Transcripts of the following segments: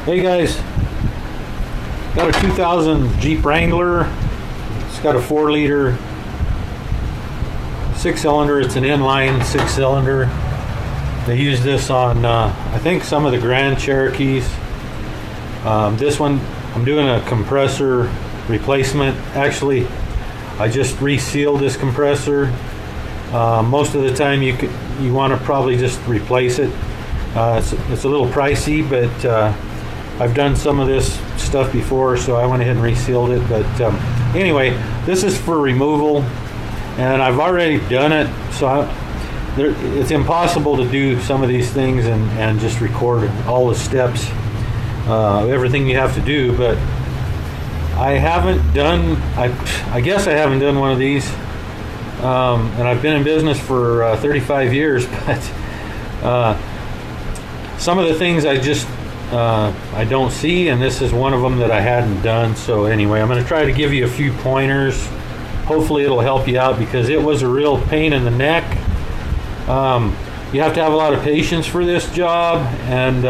Hey guys, got a 2000 Jeep Wrangler. It's got a 4-liter 6-cylinder. It's an inline 6-cylinder. They use this on I think some of the Grand Cherokees. This one I'm doing a compressor replacement. Actually, I just resealed this compressor. Most of the time you want to probably just replace it. It's a little pricey, but I've done some of this stuff before, so I went ahead and resealed it. But anyway, this is for removal, and I've already done it, so it's impossible to do some of these things and just record all the steps, everything you have to do. But I haven't done, I guess I haven't done one of these, and I've been in business for 35 years, but some of the things I don't see, and this is one of them that I hadn't done. So anyway, I'm going to try to give you a few pointers. Hopefully it'll help you out, because it was a real pain in the neck. You have to have a lot of patience for this job, and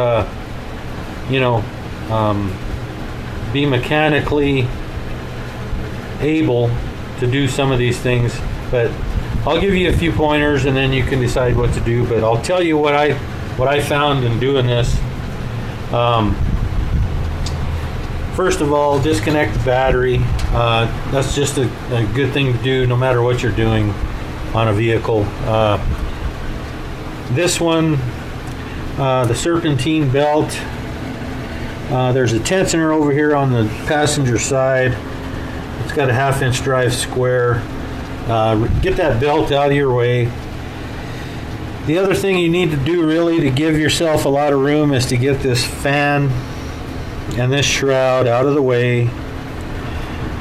be mechanically able to do some of these things. But I'll give you a few pointers, and then you can decide what to do. But I'll tell you what I found in doing this. First of all, disconnect the battery. That's just a good thing to do no matter what you're doing on a vehicle. This one, the serpentine belt, there's a tensioner over here on the passenger side. It's got a 1/2-inch drive square. Get that belt out of your way. The other thing you need to do really to give yourself a lot of room is to get this fan and this shroud out of the way.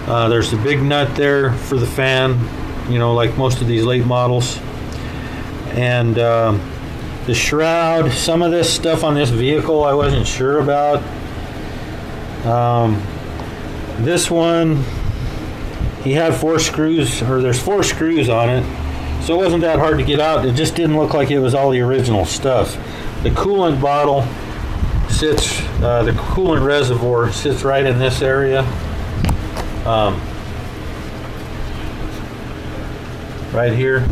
There's a big nut there for the fan, like most of these late models. And the shroud, some of this stuff on this vehicle I wasn't sure about. This one, he had 4 screws, or there's 4 screws on it. So it wasn't that hard to get out. It just didn't look like it was all the original stuff. The coolant bottle sits, the coolant reservoir sits right in this area. Right here.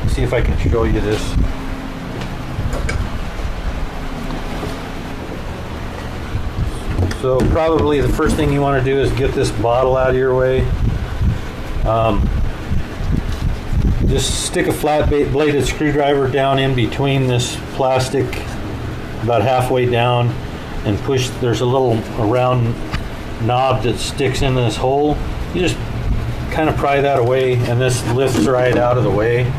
Let's see if I can show you this. So probably the first thing you want to do is get this bottle out of your way. Just stick a flat bladed screwdriver down in between this plastic, about halfway down, and push. There's a round knob that sticks in this hole. You just kind of pry that away, and this lifts right out of the way.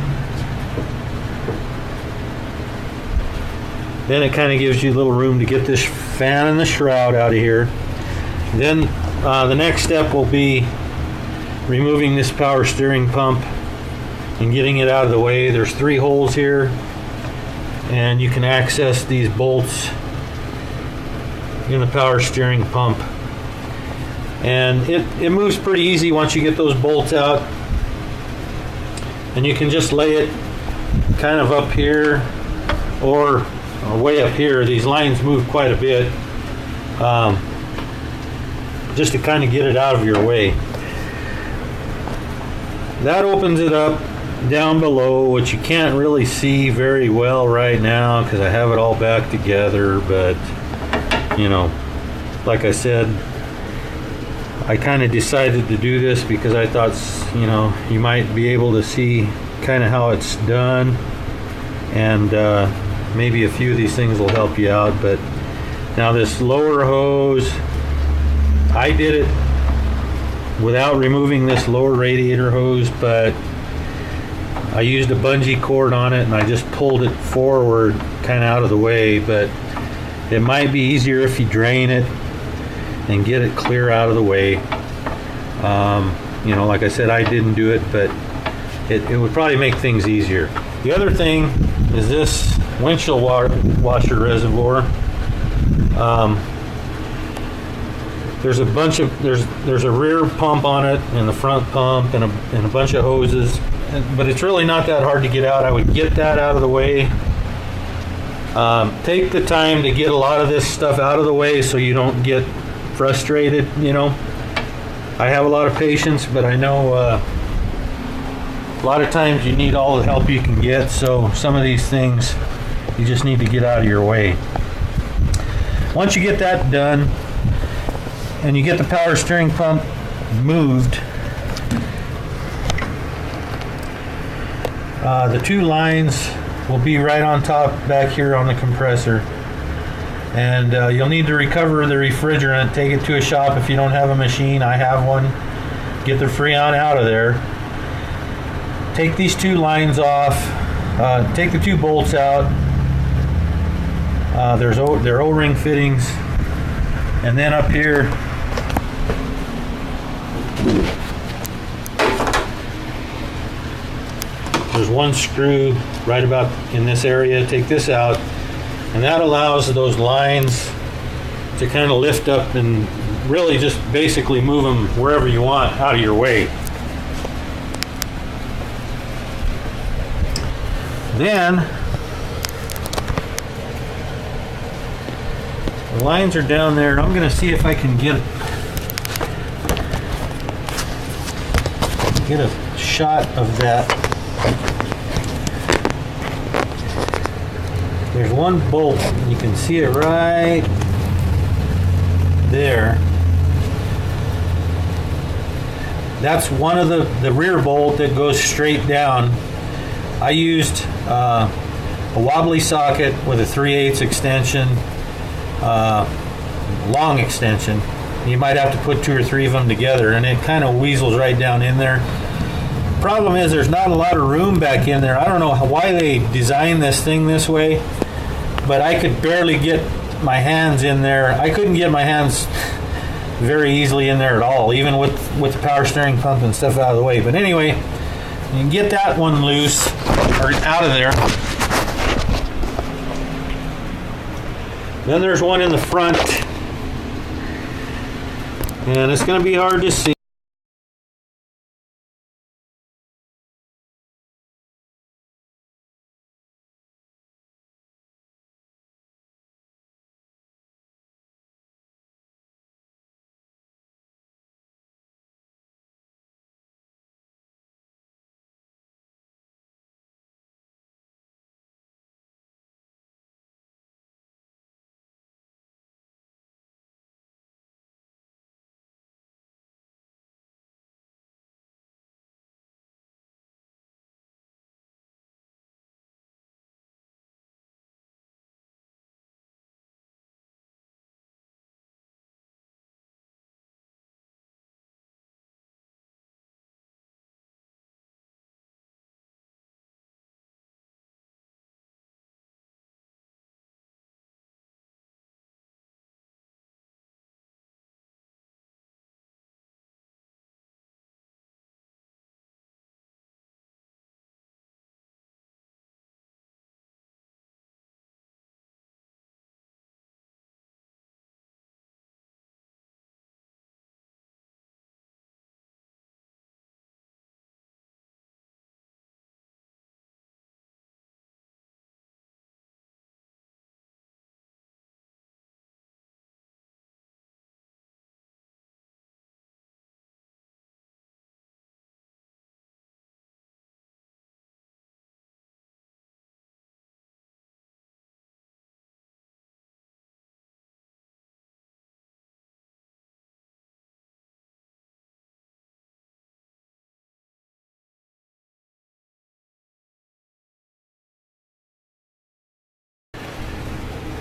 Then it kind of gives you a little room to get this fan and the shroud out of here. Then the next step will be removing this power steering pump and getting it out of the way. There's 3 holes here, and you can access these bolts in the power steering pump, and it moves pretty easy once you get those bolts out. And you can just lay it kind of up here or way up here. These lines move quite a bit, just to kind of get it out of your way. That opens it up down below, which you can't really see very well right now because I have it all back together. But like I said, I kind of decided to do this because I thought you might be able to see kind of how it's done, and maybe a few of these things will help you out. But now this lower hose, I did it without removing this lower radiator hose, but I used a bungee cord on it, and I just pulled it forward kind of out of the way. But it might be easier if you drain it and get it clear out of the way. Like I said, I didn't do it, but it would probably make things easier. The other thing is this windshield washer reservoir. There's a rear pump on it, and the front pump, and a bunch of hoses, but it's really not that hard to get out. I would get that out of the way, Take the time to get a lot of this stuff out of the way so you don't get frustrated, you know. I have a lot of patience, but I know a lot of times you need all the help you can get, so some of these things you just need to get out of your way. Once you get that done and you get the power steering pump moved, the two lines will be right on top back here on the compressor, and you'll need to recover the refrigerant. Take it to a shop if you don't have a machine. I have one. Get the Freon out of there. Take these two lines off. Take the two bolts out. They're O-ring fittings, and then up here there's one screw right about in this area. Take this out, and that allows those lines to kind of lift up and really just basically move them wherever you want out of your way. Then the lines are down there, and I'm going to see if I can get a shot of that. There's one bolt, and you can see it right there. That's one of the rear bolt that goes straight down. I used a wobbly socket with a 3/8 extension, long extension. You might have to put 2 or 3 of them together, and it kind of weasels right down in there. Problem is, there's not a lot of room back in there. I don't know why they designed this thing this way, but I could barely get my hands in there. I couldn't get my hands very easily in there at all, even with the power steering pump and stuff out of the way. But anyway, you can get that one loose or out of there. Then there's one in the front, and it's going to be hard to see.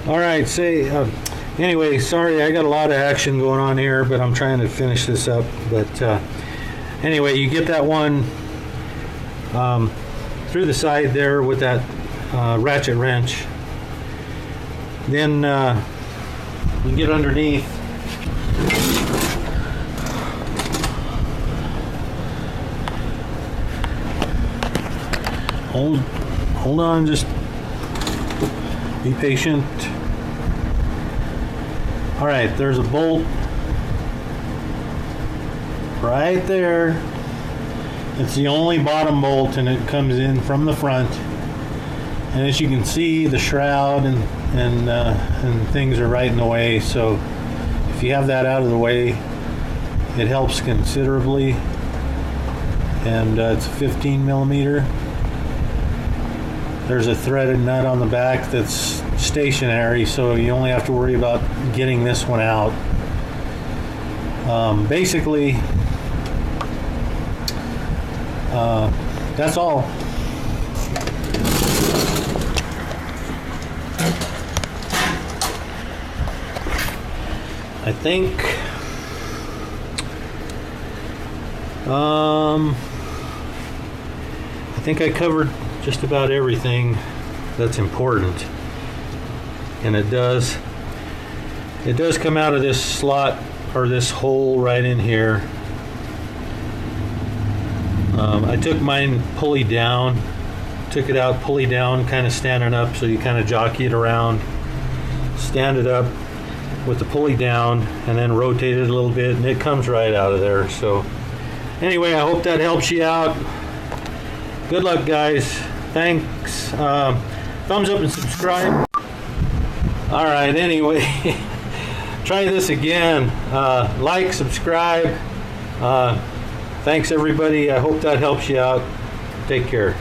All right, anyway, sorry, I got a lot of action going on here, but I'm trying to finish this up. But anyway, you get that one through the side there with that ratchet wrench. Then you get underneath. Hold on, just be patient. All right, there's a bolt right there. It's the only bottom bolt, and it comes in from the front. And as you can see, the shroud and things are right in the way. So if you have that out of the way, it helps considerably. And it's 15 millimeter. There's a threaded nut on the back that's stationary, so you only have to worry about getting this one out. Basically, that's all. I think I covered just about everything that's important, and it does come out of this slot or this hole right in here. I took mine pulley down, took it out pulley down, kind of standing up, so you kind of jockey it around, stand it up with the pulley down, and then rotate it a little bit, and it comes right out of there. So anyway, I hope that helps you out. Good luck, guys. Thanks. Thumbs up and subscribe. All right, anyway, try this again. Like, subscribe. Thanks, everybody. I hope that helps you out. Take care.